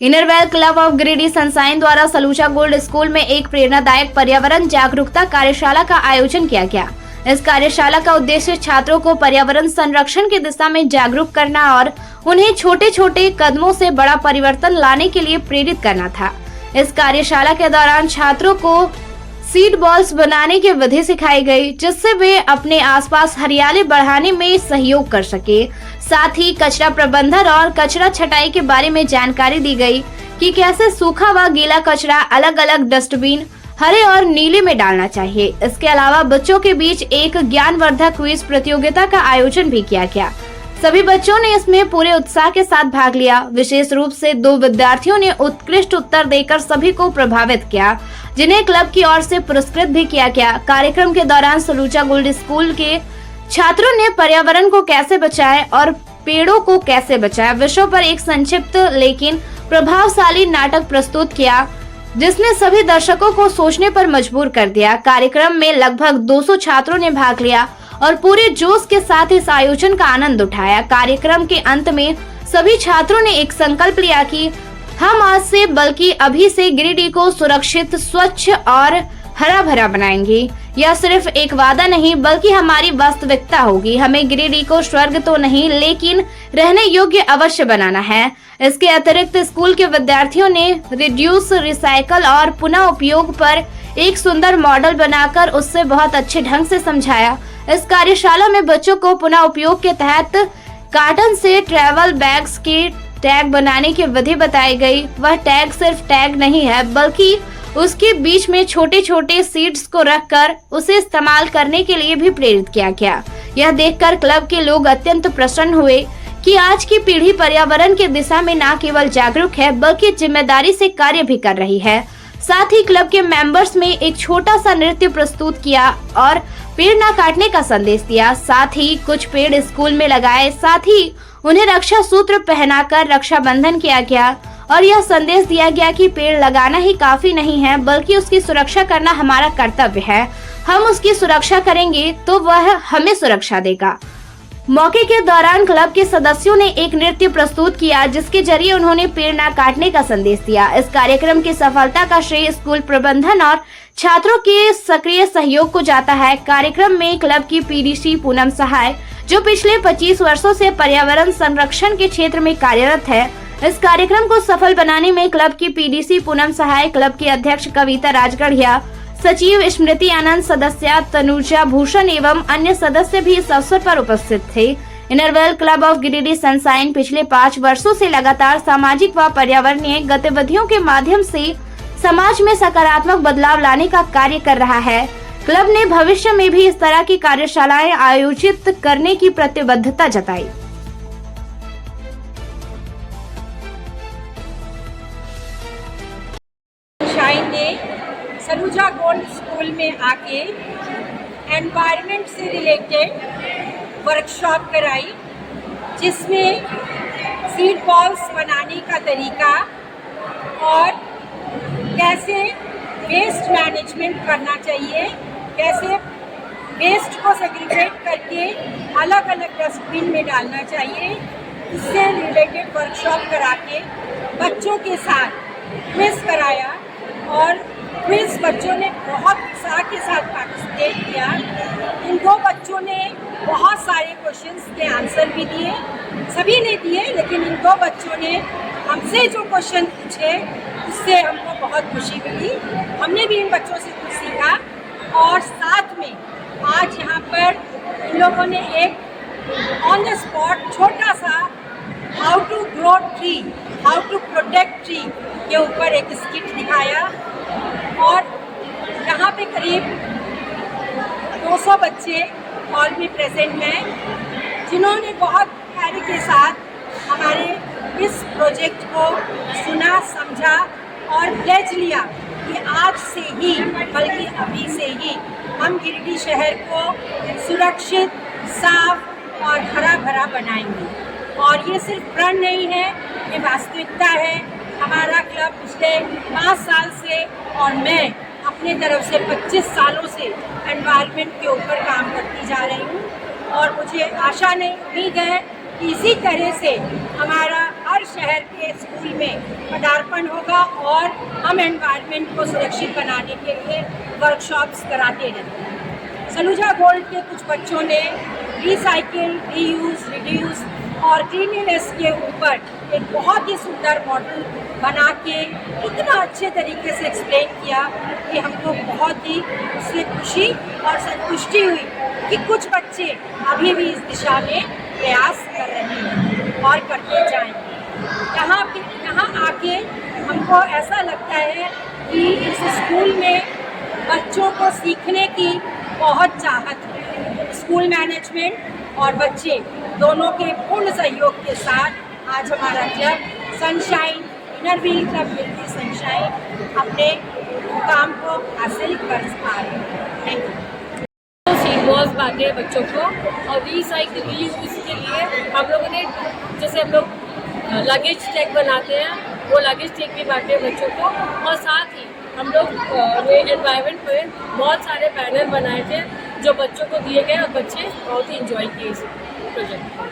इनरवेल club of Giridih sunshine द्वारा सलूचा gold school में एक प्रेरणादायक पर्यावरण जागरूकता कार्यशाला का आयोजन किया गया। इस कार्यशाला का उद्देश्य छात्रों को पर्यावरण संरक्षण की दिशा में जागरूक करना और उन्हें छोटे छोटे कदमों से बड़ा परिवर्तन लाने के लिए प्रेरित करना था। इस कार्यशाला के दौरान छात्रों को सीड बॉल्स बनाने की विधि सिखाई गई, जिससे वे अपने आसपास हरियाली बढ़ाने में सहयोग कर सके। साथ ही कचरा प्रबंधन और कचरा छटाई के बारे में जानकारी दी गई कि कैसे सूखा व गीला कचरा अलग अलग डस्टबिन हरे और नीले में डालना चाहिए। इसके अलावा बच्चों के बीच एक ज्ञानवर्धक क्विज प्रतियोगिता का आयोजन भी किया गया। सभी बच्चों ने इसमें पूरे उत्साह के साथ भाग लिया। विशेष रूप से 2 विद्यार्थियों ने उत्कृष्ट उत्तर देकर सभी को प्रभावित किया, जिन्हें क्लब की ओर से पुरस्कृत भी किया गया। कार्यक्रम के दौरान सलूचा गोल्ड स्कूल के छात्रों ने पर्यावरण को कैसे बचाएं और पेड़ों को कैसे बचाएं विषय पर एक संक्षिप्त लेकिन प्रभावशाली नाटक प्रस्तुत किया, जिसने सभी दर्शकों को सोचने पर मजबूर कर दिया। कार्यक्रम में लगभग 200 छात्रों ने भाग लिया और पूरे जोश के साथ इस आयोजन का आनंद उठाया। कार्यक्रम के अंत में सभी छात्रों ने एक संकल्प लिया कि हम आज से बल्कि अभी से गिरिडीह को सुरक्षित, स्वच्छ और हरा भरा बनाएंगे। यह सिर्फ एक वादा नहीं बल्कि हमारी वास्तविकता होगी। हमें गिरिडीह को स्वर्ग तो नहीं लेकिन रहने योग्य अवश्य बनाना है। इसके अतिरिक्त स्कूल के विद्यार्थियों ने रिड्यूस, रिसाइकल और पुनः उपयोग पर एक सुंदर मॉडल बनाकर उससे बहुत अच्छे ढंग से समझाया। इस कार्यशाला में बच्चों को पुनः उपयोग के तहत कार्टन से ट्रैवल बैग्स के टैग बनाने की विधि बताई गई। वह टैग सिर्फ टैग नहीं है बल्कि उसके बीच में छोटे छोटे सीड्स को रखकर उसे इस्तेमाल करने के लिए भी प्रेरित किया गया। यह देखकर क्लब के लोग अत्यंत प्रसन्न हुए कि आज की पीढ़ी पर्यावरण की दिशा में न केवल जागरूक है बल्कि जिम्मेदारी से कार्य भी कर रही है। साथ ही क्लब के मेंबर्स में एक छोटा सा नृत्य प्रस्तुत किया और पेड़ न काटने का संदेश दिया। साथ ही कुछ पेड़ स्कूल में लगाए। साथ ही उन्हें रक्षा सूत्र पहनाकर रक्षाबंधन किया गया और यह संदेश दिया गया कि पेड़ लगाना ही काफी नहीं है बल्कि उसकी सुरक्षा करना हमारा कर्तव्य है। हम उसकी सुरक्षा करेंगे तो वह हमें सुरक्षा देगा। मौके के दौरान क्लब के सदस्यों ने एक नृत्य प्रस्तुत किया, जिसके जरिए उन्होंने पेड़ न काटने का संदेश दिया। इस कार्यक्रम की सफलता का श्रेय स्कूल प्रबंधन और छात्रों के सक्रिय सहयोग को जाता है। कार्यक्रम में क्लब की पीडीसी पूनम सहाय, जो पिछले 25 वर्षों से पर्यावरण संरक्षण के क्षेत्र में कार्यरत है, इस कार्यक्रम को सफल बनाने में क्लब की पीडीसी पूनम सहाय, क्लब की अध्यक्ष कविता राजगढ़िया, सचिव स्मृति आनंद, सदस्य तनुजा भूषण एवं अन्य सदस्य भी इस अवसर पर उपस्थित थे। इनरवेल क्लब ऑफ गिरिडीह सनशाइन पिछले 5 वर्षों से लगातार सामाजिक व पर्यावरणीय गतिविधियों के माध्यम से समाज में सकारात्मक बदलाव लाने का कार्य कर रहा है। क्लब ने भविष्य में भी इस तरह की कार्यशालाएं आयोजित करने की प्रतिबद्धता जताई। सलूचा गोल्ड स्कूल में आके एनवायरनमेंट से रिलेटेड वर्कशॉप कराई, जिसमें सीड बॉल्स बनाने का तरीका और कैसे वेस्ट मैनेजमेंट करना चाहिए, कैसे वेस्ट को सेग्रीगेट करके अलग अलग डस्टबिन में डालना चाहिए, इससे रिलेटेड वर्कशॉप करा के बच्चों के साथ क्विज कराया और क्विज बच्चों ने बहुत उत्साह के साथ पार्टिसिपेट किया। इन 2 बच्चों ने बहुत सारे क्वेश्चंस के आंसर भी दिए, सभी ने दिए, लेकिन इन 2 बच्चों ने हमसे जो क्वेश्चन पूछे उससे हमको बहुत खुशी मिली। हमने भी इन बच्चों से कुछ सीखा और साथ में आज यहाँ पर इन लोगों ने एक ऑन द स्पॉट छोटा सा how to grow tree, how to protect tree के ऊपर एक स्किट दिखाया और यहाँ पे करीब 200 बच्चे हॉल में प्रेजेंट हैं, जिन्होंने बहुत प्यारे के साथ हमारे इस प्रोजेक्ट को सुना, समझा और प्लेज लिया कि आज से ही बल्कि अभी से ही हम गिरिडीह शहर को सुरक्षित, साफ और हरा भरा बनाएंगे। और ये सिर्फ प्रण नहीं है, ये वास्तविकता है। हमारा क्लब पिछले 5 साल से और मैं अपने तरफ से 25 सालों से एनवायरनमेंट के ऊपर काम करती जा रही हूँ और मुझे आशा नहीं, उम्मीद है कि इसी तरह से हमारा हर शहर के स्कूल में पदार्पण होगा और हम एनवायरनमेंट को सुरक्षित बनाने के लिए वर्कशॉप्स कराते रहेंगे। सलूजा गोल्ड के कुछ बच्चों ने रिसाइकिल, रीयूज, रिड्यूस और क्लीनलीनेस के ऊपर एक बहुत ही सुंदर मॉडल बना के इतना अच्छे तरीके से एक्सप्लेन किया कि हमको बहुत ही उससे खुशी और संतुष्टि हुई कि कुछ बच्चे अभी भी इस दिशा में प्रयास कर रहे हैं और करते जाएंगे। यहाँ आके हमको ऐसा लगता है कि इस स्कूल में बच्चों को सीखने की बहुत चाहत है। स्कूल मैनेजमेंट और बच्चे दोनों के पूर्ण सहयोग के साथ आज हमारा club sunshine, inner wheel club मिलती सनशाइन अपने काम को हासिल कर पा रहे हैं। Thank you. सीड बॉल्स बांटे हैं बच्चों को और रीसाइकिल रीयूज के लिए हम लोगों ने, जैसे हम लोग लगेज टैग बनाते हैं, वो लगेज टैग भी बांटे हैं बच्चों को। और साथ ही हम लोग एनवायरनमेंट में बहुत सारे बैनर बनाए थे जो बच्चों को दिए गए और बच्चे बहुत ही इंजॉय किए इस प्रोजेक्ट को।